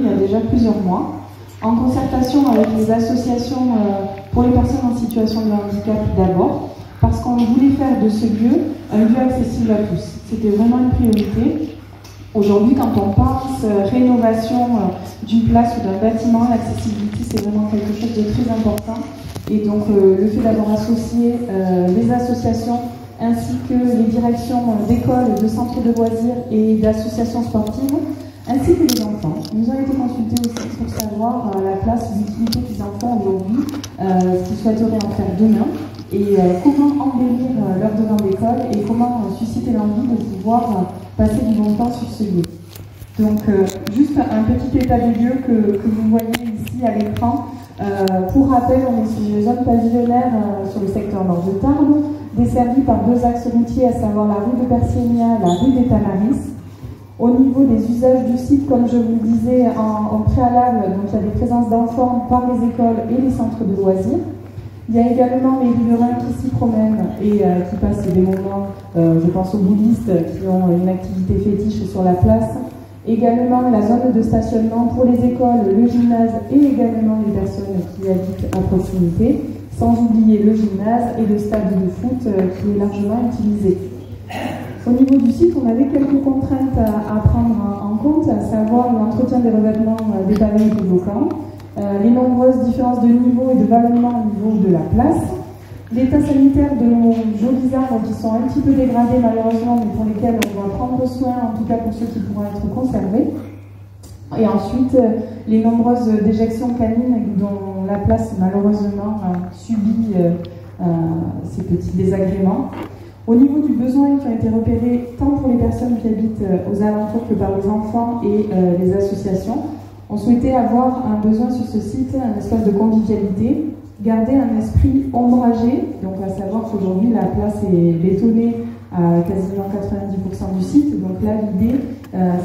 il y a déjà plusieurs mois, en concertation avec les associations pour les personnes en situation de handicap d'abord, parce qu'on voulait faire de ce lieu un lieu accessible à tous. C'était vraiment une priorité. Aujourd'hui, quand on pense rénovation d'une place ou d'un bâtiment, l'accessibilité, c'est vraiment quelque chose de très important. Et donc, le fait d'avoir associé les associations ainsi que les directions d'écoles, de centres de loisirs et d'associations sportives, ainsi que les enfants, nous avons été consultés aussi pour savoir la place, l'utilité des enfants aujourd'hui, ce qu'ils souhaiteraient en faire demain, et comment embellir leur devant d'école et comment susciter l'envie de pouvoir passer du bon temps sur ce lieu. Donc, juste un petit état des lieux que vous voyez ici à l'écran. Pour rappel, on est sur une zone pavillonnaire sur le secteur nord de Tarbes, desservie par deux axes routiers, à savoir la rue de Persienia et la rue des Tamaris. Au niveau des usages du site, comme je vous le disais en préalable, donc il y a des présences d'enfants par les écoles et les centres de loisirs. Il y a également les riverains qui s'y promènent et qui passent des moments, je pense aux bouddhistes qui ont une activité fétiche sur la place. Également la zone de stationnement pour les écoles, le gymnase et également les personnes qui habitent à proximité, sans oublier le gymnase et le stade de foot qui est largement utilisé. Au niveau du site, on avait quelques contraintes à prendre en compte, à savoir l'entretien des revêtements des pavés et des volcans, les nombreuses différences de niveau et de vallonnement au niveau de la place, l'état sanitaire de nos jolis arbres qui sont un petit peu dégradés malheureusement, mais pour lesquels on doit prendre soin, en tout cas pour ceux qui pourront être conservés. Et ensuite, les nombreuses déjections canines dont la place malheureusement subit ces petits désagréments. Au niveau du besoin qui a été repéré tant pour les personnes qui habitent aux alentours que par les enfants et les associations, on souhaitait avoir un besoin sur ce site, un espace de convivialité, garder un esprit ombragé, donc à savoir qu'aujourd'hui la place est bétonnée à quasiment 90% du site, donc là l'idée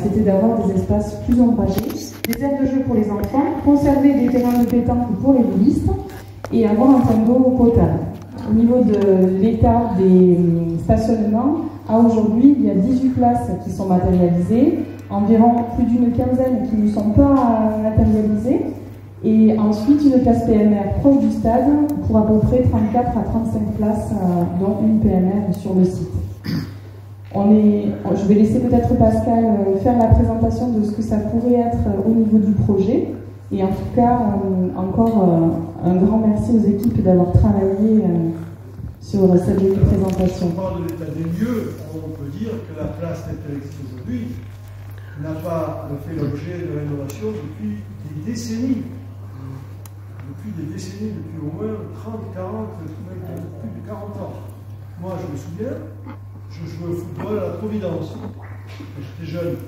c'était d'avoir des espaces plus ombragés, des aires de jeu pour les enfants, conserver des terrains de pétanque pour les bouddhistes et avoir un point d'eau potable. Au niveau de l'état des stationnements, à aujourd'hui il y a 18 places qui sont matérialisées, environ plus d'une quinzaine qui ne sont pas matérialisées, et ensuite une place PMR proche du stade pour à peu près 34 à 35 places, dont une PMR sur le site. Je vais laisser peut-être Pascal faire la présentation de ce que ça pourrait être au niveau du projet. Et en tout cas, encore un grand merci aux équipes d'avoir travaillé sur cette présentation. On parle de l'état des lieux, on peut dire que la place telle qu'elle existe aujourd'hui n'a pas fait l'objet de rénovation depuis des décennies. Depuis au moins 30, 40, même plus de 40 ans. Moi, je me souviens, je jouais au football à la Providence. Quand j'étais jeune,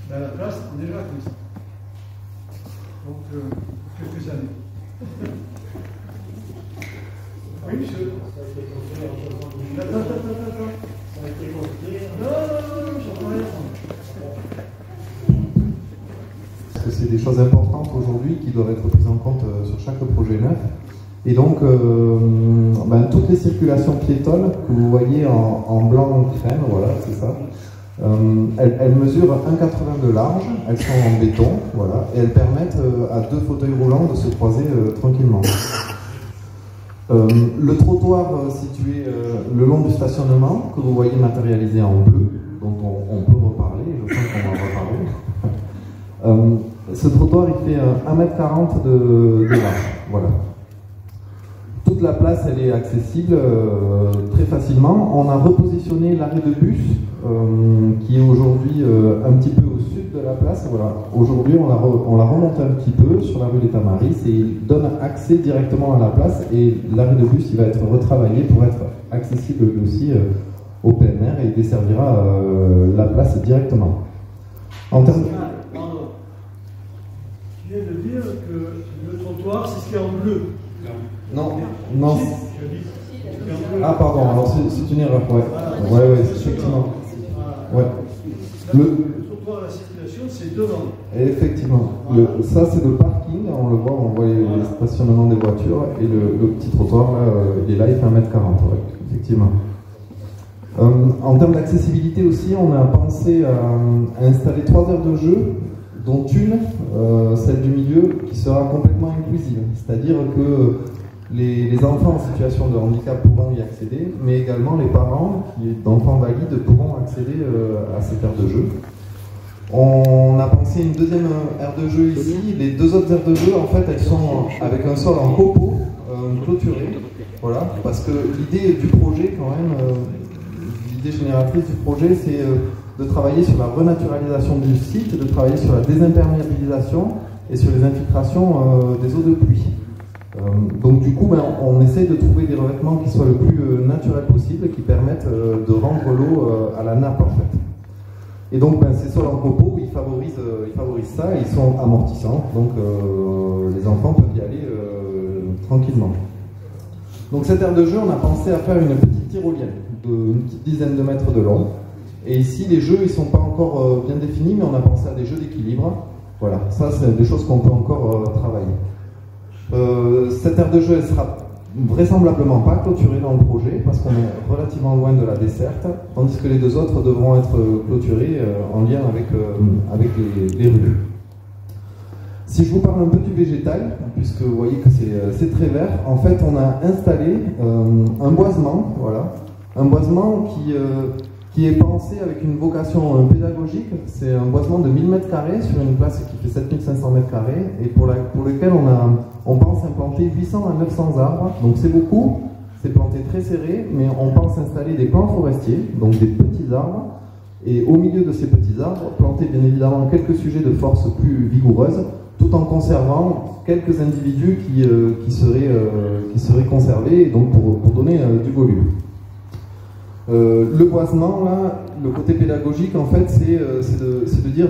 à la place, c'était déjà comme ça. Donc, quelques années. Oui, monsieur. Ça a été construit en 70. Attends. Ça a été construit. Non, j'entends rien. Parce que c'est des choses importantes aujourd'hui qui doivent être prises en compte sur chaque projet neuf. Et donc, toutes les circulations piétonnes que vous voyez en blanc crème, voilà, c'est ça. Elles mesurent 1,80 de large, elles sont en béton, voilà, et elles permettent à deux fauteuils roulants de se croiser tranquillement. Le trottoir situé le long du stationnement, que vous voyez matérialisé en bleu, dont on peut reparler, je pense qu'on va en reparler. Ce trottoir, il fait 1,40 m de large, voilà. Toute la place, elle est accessible très facilement. On a repositionné l'arrêt de bus, qui est aujourd'hui un petit peu au sud de la place. Voilà. Aujourd'hui, on la remonte un petit peu sur la rue des Tamaris et il donne accès directement à la place. Et l'arrêt de bus, il va être retravaillé pour être accessible aussi au PMR et desservira la place directement. En termes... Tu viens de dire que le trottoir, c'est ce qui est en bleu. Non. Ah pardon, alors c'est une erreur, ouais. Ouais, effectivement. Ouais. Le trottoir à la circulation, c'est devant. Effectivement. Ça c'est le parking, on le voit, on voit les stationnements des voitures, et le petit trottoir là, il est là, il fait 1,40 m, ouais, effectivement. En termes d'accessibilité aussi, on a pensé à installer 3 aires de jeu, dont une, celle du milieu, qui sera complètement inclusive. C'est-à-dire que les enfants en situation de handicap pourront y accéder, mais également les parents d'enfants valides pourront accéder à cette aire de jeu. On a pensé une deuxième aire de jeu ici. Les deux autres aires de jeu, en fait, elles sont avec un sol en copeaux clôturé. Voilà, parce que l'idée du projet, quand même, l'idée génératrice du projet, c'est de travailler sur la renaturalisation du site, de travailler sur la désimperméabilisation et sur les infiltrations des eaux de pluie. Donc du coup, on essaie de trouver des revêtements qui soient le plus naturels possible et qui permettent de rendre l'eau à la nappe, en fait. Et donc ces sols en copeaux, ils favorisent ça et ils sont amortissants, donc les enfants peuvent y aller tranquillement. Donc cette aire de jeu, on a pensé à faire une petite tyrolienne d'une petite dizaine de mètres de long. Et ici, les jeux, ils ne sont pas encore bien définis, mais on a pensé à des jeux d'équilibre. Voilà, ça, c'est des choses qu'on peut encore travailler. Cette aire de jeu, elle sera vraisemblablement pas clôturée dans le projet, parce qu'on est relativement loin de la desserte, tandis que les deux autres devront être clôturés en lien avec les rues. Si je vous parle un peu du végétal, puisque vous voyez que c'est très vert, en fait, on a installé un boisement, voilà, un boisement qui est pensé avec une vocation pédagogique. C'est un boisement de 1000 m² sur une place qui fait 7500 m² et pour lequel on pense implanter 800 à 900 arbres. Donc c'est beaucoup, c'est planté très serré, mais on pense installer des plants forestiers, donc des petits arbres, et au milieu de ces petits arbres, planter bien évidemment quelques sujets de force plus vigoureuses, tout en conservant quelques individus qui seraient conservés, et donc pour donner du volume. Le boisement, là, le côté pédagogique, en fait, c'est de dire,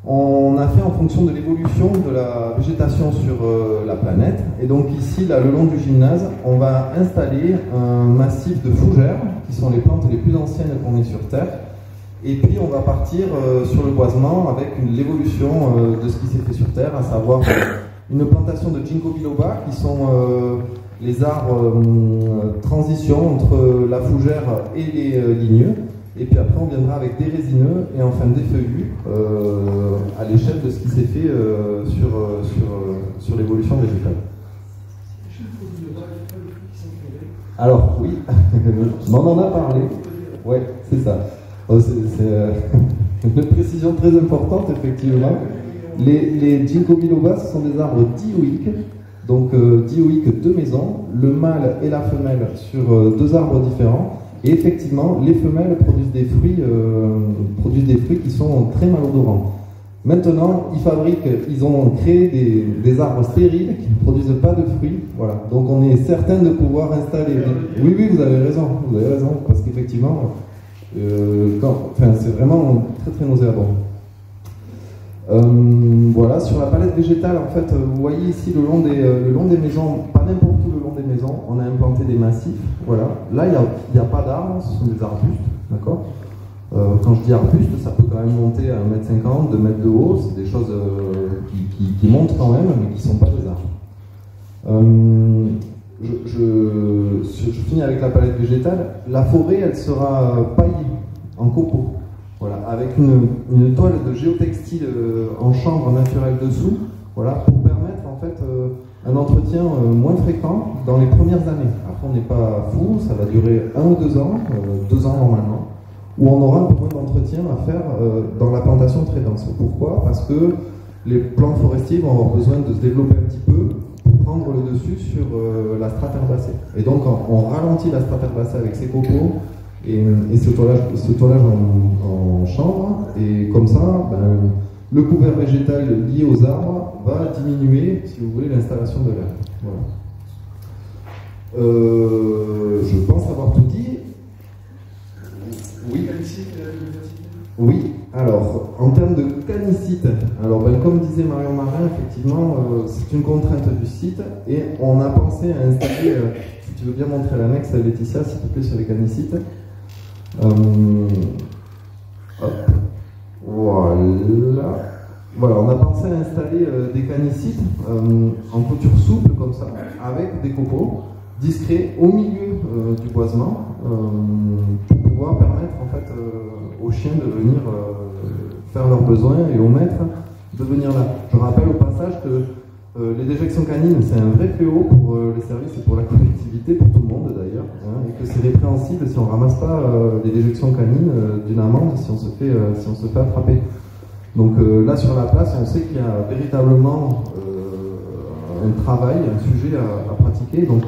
on a fait en fonction de l'évolution de la végétation sur la planète, et donc ici, là, le long du gymnase, on va installer un massif de fougères, qui sont les plantes les plus anciennes qu'on ait sur Terre, et puis on va partir sur le boisement avec l'évolution de ce qui s'est fait sur Terre, à savoir une plantation de ginkgo biloba, qui sont les arbres transition entre la fougère et les ligneux, et puis après on viendra avec des résineux et enfin des feuillus à l'échelle de ce qui s'est fait sur l'évolution végétale. Alors oui, on en a parlé, ouais, c'est ça. C'est une précision très importante, effectivement. Les ginkgo biloba, ce sont des arbres dioïques. Donc dioïque de maison, le mâle et la femelle sur deux arbres différents. Et effectivement, les femelles produisent des fruits qui sont très malodorants. Maintenant, ils ont créé des arbres stériles qui ne produisent pas de fruits. Voilà. Donc on est certain de pouvoir installer. Oui, vous avez raison, parce qu'effectivement, c'est vraiment très très nauséabond. Voilà, sur la palette végétale, en fait, vous voyez ici le long des maisons, pas n'importe où le long des maisons, on a implanté des massifs. Voilà. Là, il n'y a pas d'arbres, ce sont des arbustes, d'accord. Quand je dis arbustes, ça peut quand même monter à 1,50 m, 2 mètres de haut, c'est des choses qui montent quand même, mais qui ne sont pas des arbres. Je finis avec la palette végétale. La forêt, elle sera paillée en copeaux. Voilà, avec une toile de géotextile en chambre naturelle dessous, voilà, pour permettre en fait un entretien moins fréquent dans les premières années. Après, on n'est pas fou, ça va durer 1 ou 2 ans, 2 ans normalement, où on aura un peu moins d'entretien à faire dans la plantation très dense. Pourquoi? Parce que les plants forestiers vont avoir besoin de se développer un petit peu pour prendre le dessus sur la strate herbacée. Et donc, on ralentit la strate herbacée avec ces copeaux. Et ce toilage en chambre, et comme ça, le couvert végétal lié aux arbres va diminuer, si vous voulez, l'installation de l'air. Voilà. Je pense avoir tout dit. Oui. Oui. Alors, en termes de canicite, alors comme disait Marion Marin, effectivement, c'est une contrainte du site, et on a pensé à installer, si tu veux bien montrer l'annexe, Laetitia, s'il te plaît, sur les canicites. Hop. Voilà, on a pensé à installer des canicites en clôture souple comme ça, avec des copeaux discrets au milieu du boisement pour pouvoir permettre en fait aux chiens de venir faire leurs besoins et aux maîtres de venir là. Je rappelle au passage que les déjections canines, c'est un vrai fléau pour les services et pour la collectivité, pour tout le monde d'ailleurs, hein, et que c'est répréhensible si on ne ramasse pas les déjections canines d'une amende si on se fait attraper. Donc là sur la place, on sait qu'il y a véritablement un travail, un sujet à pratiquer. Donc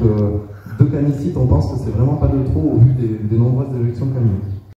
2 canicites, on pense que c'est vraiment pas de trop au vu des nombreuses déjections canines.